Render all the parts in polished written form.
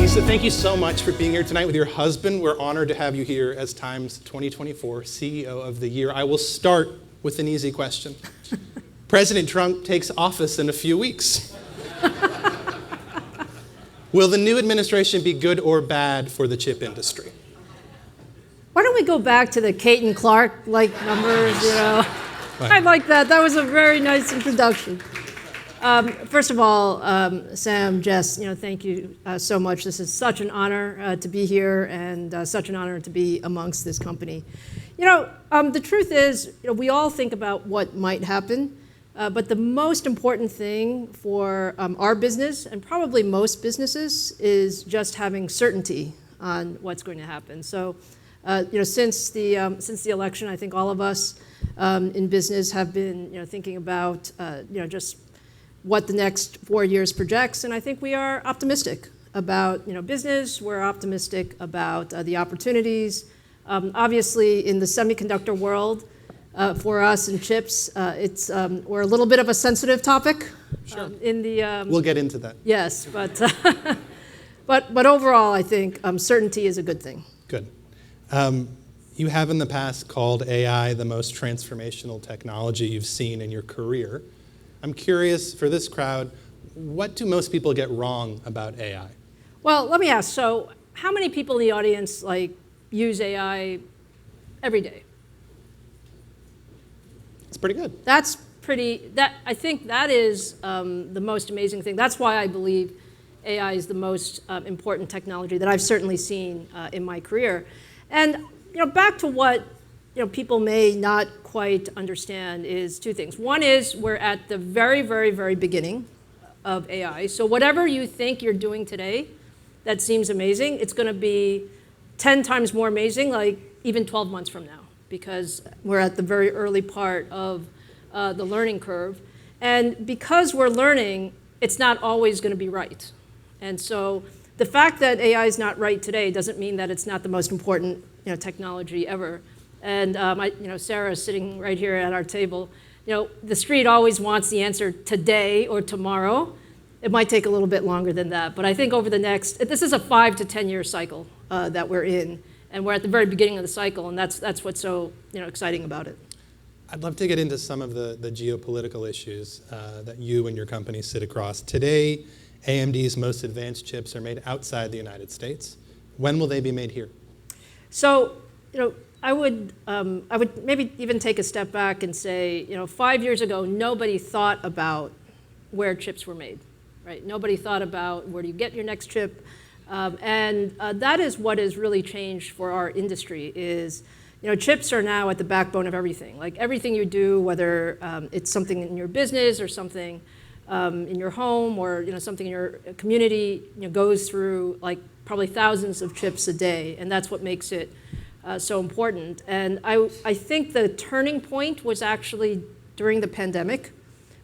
Lisa, thank you so much for being here tonight with your husband. We're honored to have you here as Time's 2024 CEO of the Year. I will start with an easy question. President Trump takes office in a few weeks. Will the new administration be good or bad for the chip industry? Why don't we go back to the Kate and Clark numbers, Right. I like that. That was a very nice introduction. First of all, Sam, Jess, thank you so much. This is such an honor to be here and such an honor to be amongst this company. The truth is, we all think about what might happen, but the most important thing for our business and probably most businesses is just having certainty on what's going to happen. So, since the election, I think all of us in business have been, thinking about, just what the next 4 years projects, and I think we are optimistic about business. We're optimistic about the opportunities. Obviously, in the semiconductor world, for us in chips, we're a little bit of a sensitive topic. Sure. We'll get into that. Yes, but overall, I think certainty is a good thing. Good. You have in the past called AI the most transformational technology you've seen in your career. I'm curious, for this crowd, what do most people get wrong about AI? Well, let me ask, so how many people in the audience use AI every day? It's pretty good. I think that is the most amazing thing. That's why I believe AI is the most important technology that I've certainly seen in my career. And back to what people may not quite understand is two things. One is we're at the very, very, very beginning of AI. So whatever you think you're doing today that seems amazing, it's going to be 10 times more amazing, even 12 months from now, because we're at the very early part of the learning curve. And because we're learning, it's not always going to be right. And so the fact that AI is not right today doesn't mean that it's not the most important technology ever. And Sarah is sitting right here at our table. The street always wants the answer today or tomorrow. It might take a little bit longer than that, but I think over this is a 5 to 10 year cycle that we're in, and we're at the very beginning of the cycle, and that's what's so exciting about it. I'd love to get into some of the geopolitical issues that you and your company sit across. Today, AMD's most advanced chips are made outside the United States. When will they be made here? So, I would maybe even take a step back and say, 5 years ago, nobody thought about where chips were made, right? Nobody thought about where do you get your next chip, and that is what has really changed for our industry. Is chips are now at the backbone of everything. Everything you do, whether it's something in your business or something in your home or something in your community, goes through probably thousands of chips a day, and that's what makes it so important. And I think the turning point was actually during the pandemic,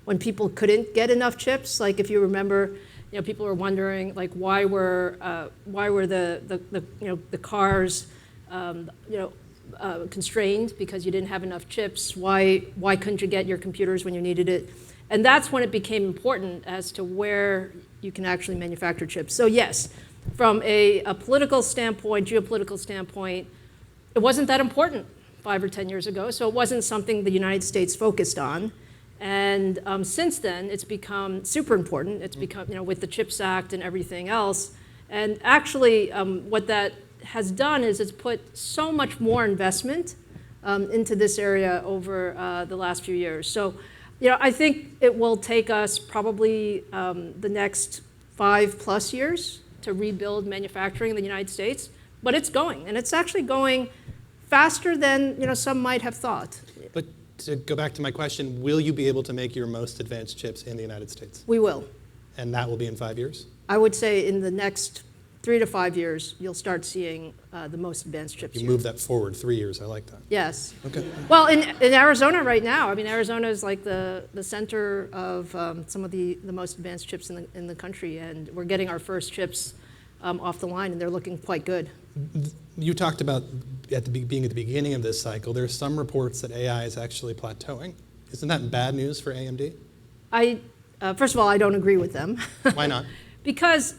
when people couldn't get enough chips. If you remember, people were wondering why were the cars constrained because you didn't have enough chips. Why couldn't you get your computers when you needed it? And that's when it became important as to where you can actually manufacture chips. So yes, from a political standpoint, geopolitical standpoint, it wasn't that important 5 or 10 years ago, so it wasn't something the United States focused on. And since then, it's become super important. It's become, with the CHIPS Act and everything else. And actually, what that has done is it's put so much more investment into this area over the last few years. So, I think it will take us probably the next 5+ years to rebuild manufacturing in the United States, but it's going, and it's actually going faster than some might have thought. But to go back to my question, will you be able to make your most advanced chips in the United States? We will. And that will be in 5 years? I would say in the next 3 to 5 years, you'll start seeing the most advanced chips. You move that forward 3 years. I like that. Yes. Okay. Well, in Arizona right now, Arizona is the center of some of the most advanced chips in the country, and we're getting our first chips off the line, and they're looking quite good. You talked about being at the beginning of this cycle. There are some reports that AI is actually plateauing. Isn't that bad news for AMD? First of all, I don't agree with them. Why not? Because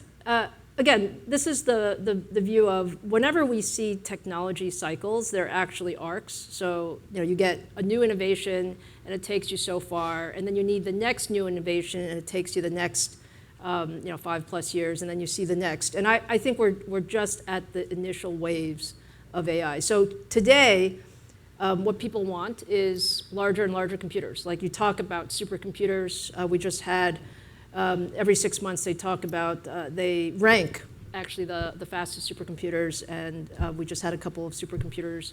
again, this is the view of whenever we see technology cycles, they're actually arcs. So you get a new innovation, and it takes you so far, and then you need the next new innovation, and it takes you the next 5+ years, and then you see the next. And I think we're just at the initial waves of AI. So today, what people want is larger and larger computers. Like you talk about supercomputers, we just had, every 6 months they talk about, they rank actually the fastest supercomputers, and we just had a couple of supercomputers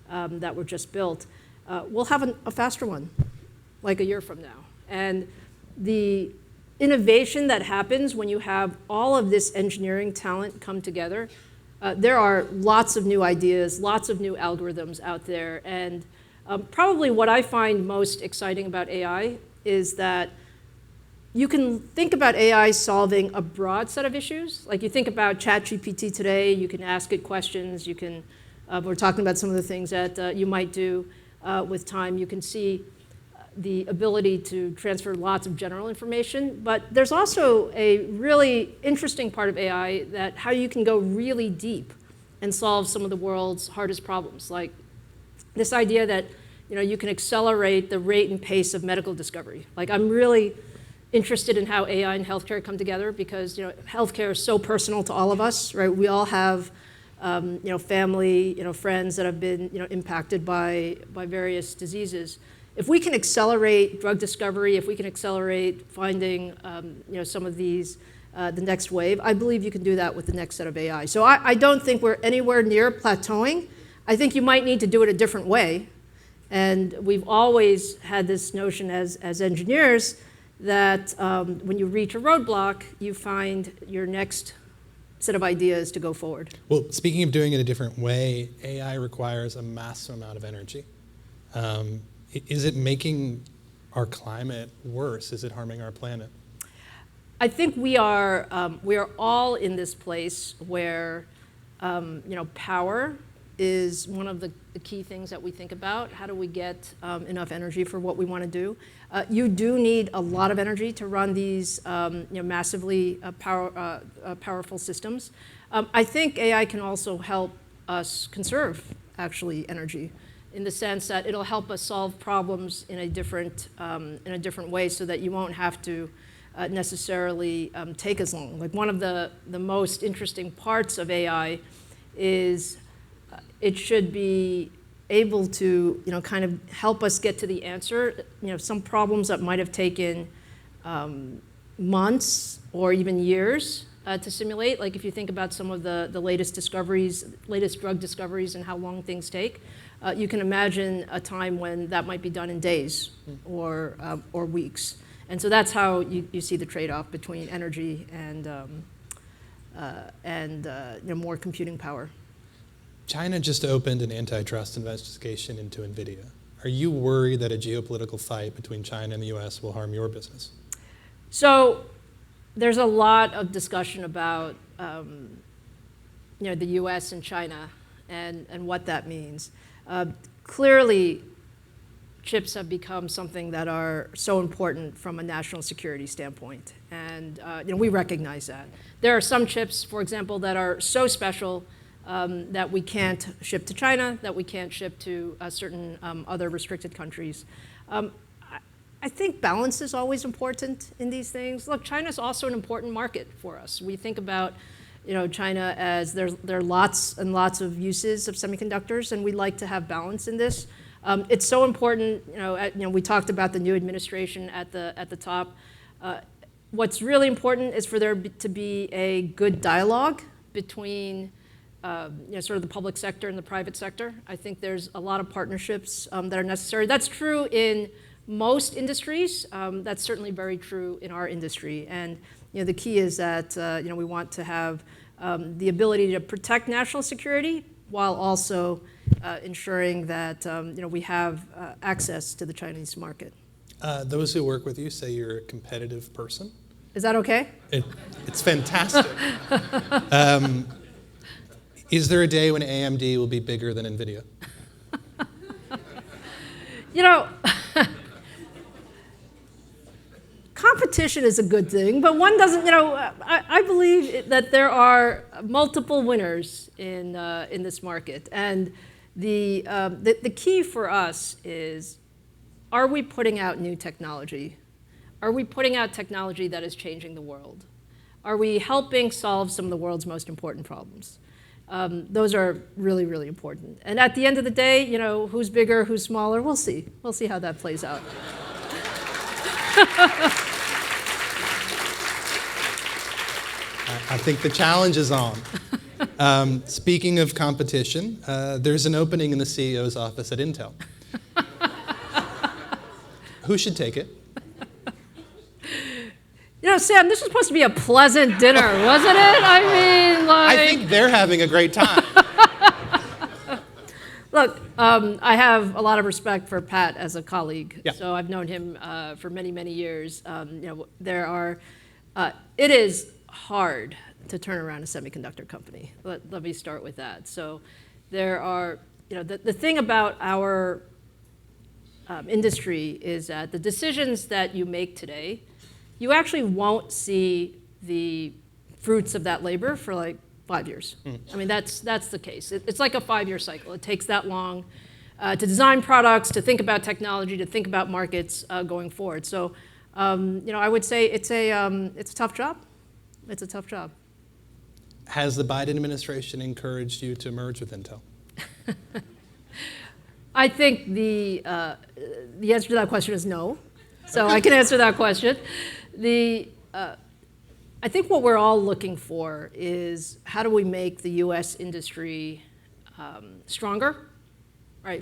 that were just built. We'll have a faster one, like a year from now. And the innovation that happens when you have all of this engineering talent come together, there are lots of new ideas, lots of new algorithms out there. And probably what I find most exciting about AI is that you can think about AI solving a broad set of issues. Like you think about ChatGPT today, you can ask it questions, you can, we're talking about some of the things that you might do with time. You can see the ability to transfer lots of general information, but there's also a really interesting part of AI that how you can go really deep and solve some of the world's hardest problems. Like this idea that you can accelerate the rate and pace of medical discovery. Like I'm really interested in how AI and healthcare come together because healthcare is so personal to all of us, right? We all have family, friends that have been impacted by various diseases. If we can accelerate drug discovery, if we can accelerate finding some of these, the next wave, I believe you can do that with the next set of AI. So I don't think we're anywhere near plateauing. I think you might need to do it a different way. And we've always had this notion as engineers that when you reach a roadblock, you find your next set of ideas to go forward. Well, speaking of doing it a different way, AI requires a massive amount of energy. Is it making our climate worse? Is it harming our planet? I think we are all in this place where power is one of the key things that we think about. How do we get enough energy for what we want to do? You do need a lot of energy to run these massively powerful systems. I think AI can also help us conserve actually energy, in the sense that it'll help us solve problems in a different way, so that you won't have to necessarily take as long. Like one of the most interesting parts of AI is it should be able to kind of help us get to the answer. Some problems that might have taken months or even years to simulate. Like if you think about some of the latest drug discoveries and how long things take. You can imagine a time when that might be done in days or weeks. And so that's how you see the trade-off between energy and more computing power. China just opened an antitrust investigation into Nvidia. Are you worried that a geopolitical fight between China and the US will harm your business? So there's a lot of discussion about the US and China and what that means. Clearly, chips have become something that are so important from a national security standpoint, and we recognize that. There are some chips, for example, that are so special that we can't ship to China, that we can't ship to certain other restricted countries. I think balance is always important in these things. Look, China's also an important market for us. We think about China as there are lots and lots of uses of semiconductors, and we'd like to have balance in this. It's so important. We talked about the new administration at the top. What's really important is for there to be a good dialogue between sort of the public sector and the private sector. I think there's a lot of partnerships that are necessary. That's true in most industries. That's certainly very true in our industry. And the key is that we want to have the ability to protect national security while also ensuring that we have access to the Chinese market. Those who work with you say you're a competitive person. Is that okay? It's fantastic. Is there a day when AMD will be bigger than Nvidia? competition is a good thing, but one doesn't, I believe that there are multiple winners in this market. And the key for us is, are we putting out new technology? Are we putting out technology that is changing the world? Are we helping solve some of the world's most important problems? Those are really, really important. And at the end of the day, who's bigger, who's smaller, we'll see. We'll see how that plays out. I think the challenge is on. Speaking of competition, there's an opening in the CEO's office at Intel. Who should take it? Sam, this was supposed to be a pleasant dinner, wasn't it? I mean, I think they're having a great time. Look, I have a lot of respect for Pat as a colleague. Yeah. So I've known him for many, many years. It is hard to turn around a semiconductor company. Let me start with that. So there are, the thing about our industry is that the decisions that you make today, you actually won't see the fruits of that labor for like 5 years. I mean, that's the case. It's like a 5-year cycle. It takes that long to design products, to think about technology, to think about markets going forward. So, I would say it's a tough job. It's a tough job. Has the Biden administration encouraged you to merge with Intel? I think the answer to that question is no. So I can answer that question. I think what we're all looking for is, how do we make the U.S. industry stronger, right?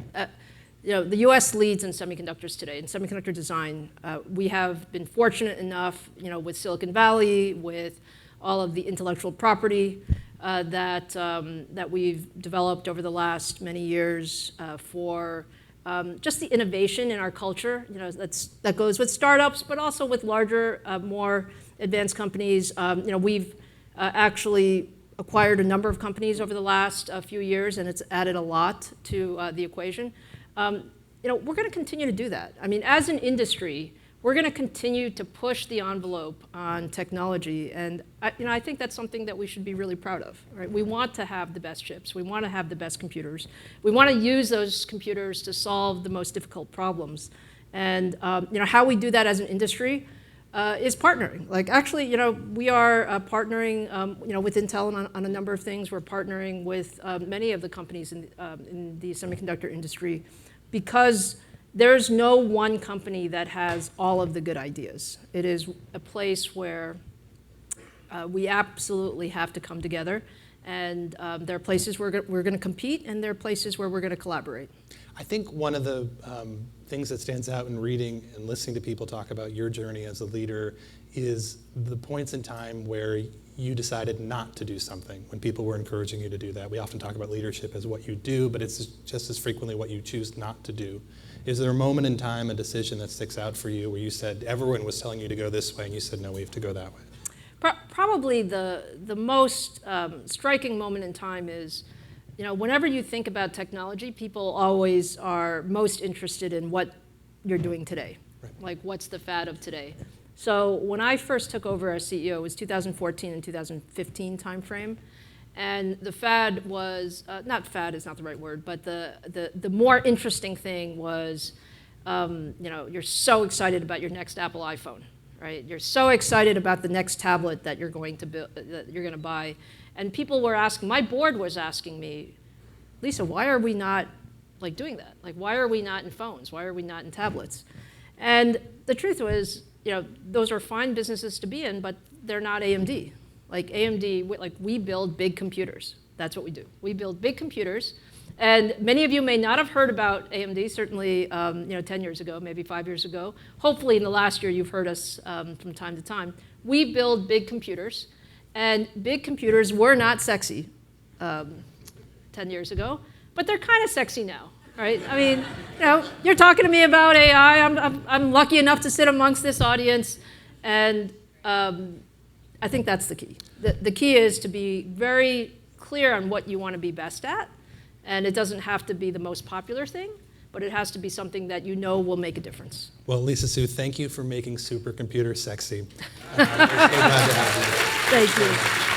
The U.S. leads in semiconductors today, in semiconductor design. We have been fortunate enough, with Silicon Valley, with all of the intellectual property that we've developed over the last many years for just the innovation in our culture. That goes with startups, but also with larger, more advanced companies. We've actually acquired a number of companies over the last few years, and it's added a lot to the equation. We're going to continue to do that. I mean, as an industry, we're going to continue to push the envelope on technology, and I think that's something that we should be really proud of. Right? We want to have the best chips. We want to have the best computers. We want to use those computers to solve the most difficult problems. And how we do that as an industry is partnering. Like, actually, we are partnering, with Intel on a number of things. We're partnering with many of the companies in the semiconductor industry, because there's no one company that has all of the good ideas. It is a place where we absolutely have to come together, and there are places where we're going to compete, and there are places where we're going to collaborate. I think one of the things that stands out in reading and listening to people talk about your journey as a leader is the points in time where you decided not to do something, when people were encouraging you to do that. We often talk about leadership as what you do, but it's just as frequently what you choose not to do. Is there a moment in time, a decision that sticks out for you where you said, everyone was telling you to go this way, and you said, no, we have to go that way? Probably the most striking moment in time is, whenever you think about technology, people always are most interested in what you're doing today. Right. Like, what's the fad of today? So when I first took over as CEO, it was 2014 and 2015 timeframe. And the fad was, not fad is not the right word, but the more interesting thing was, you're so excited about your next Apple iPhone, right? You're so excited about the next tablet that you're going to build, that you're going to buy. And people were asking, my board was asking me, Lisa, why are we not doing that? Like, why are we not in phones? Why are we not in tablets? And the truth was, those are fine businesses to be in, but they're not AMD. Like AMD, we build big computers. That's what we do. We build big computers. And many of you may not have heard about AMD, certainly 10 years ago, maybe 5 years ago. Hopefully in the last year you've heard us from time to time. We build big computers. And big computers were not sexy 10 years ago, but they're kind of sexy now. Right? I mean, you're talking to me about AI. I'm lucky enough to sit amongst this audience, and I think that's the key. The key is to be very clear on what you want to be best at, and it doesn't have to be the most popular thing, but it has to be something that you know will make a difference. Well, Lisa Su, thank you for making supercomputers sexy. We're so glad to have you. Thank you.